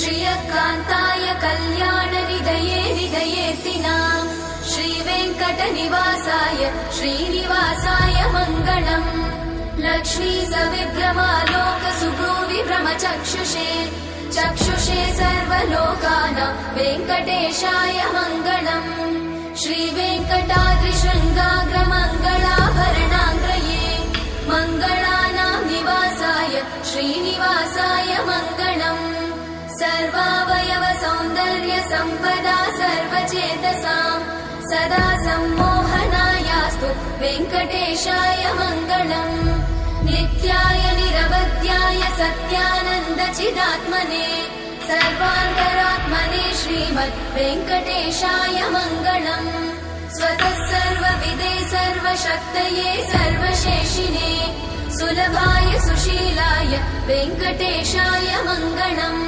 श्रियकान्ताय कल्याणनिधये निधयेऽर्तिनाम् श्रीवेङ्कटनिवासाय श्रीनिवासाय मङ्गलम् लक्ष्मी सविभ्रमालोक सुभ्रूविभ्रमचक्षुषे चक्षुषे सर्वलोकानां वेङ्कटेशाय मङ्गलम् श्रीवेङ्कटाद्रिशृङ्गाग्रमङ्गलाभरणाङ्ग्रये मङ्गलानां निवासाय श्रीनिवासाय मङ्गलम् सर्वावयव सौन्दर्य सम्पदा सर्वचेतसां सदा सम्मोहनायास्तु वेङ्कटेशाय मङ्गलम् नित्याय निरवध्याय सत्यानन्दचिदात्मने सर्वान्तरात्मने श्रीमद् वेङ्कटेशाय मङ्गलम् स्वतः सर्वविदे सर्वशक्तये सर्वशेषिने सुलभाय सुशीलाय वेङ्कटेशाय मङ्गलम्।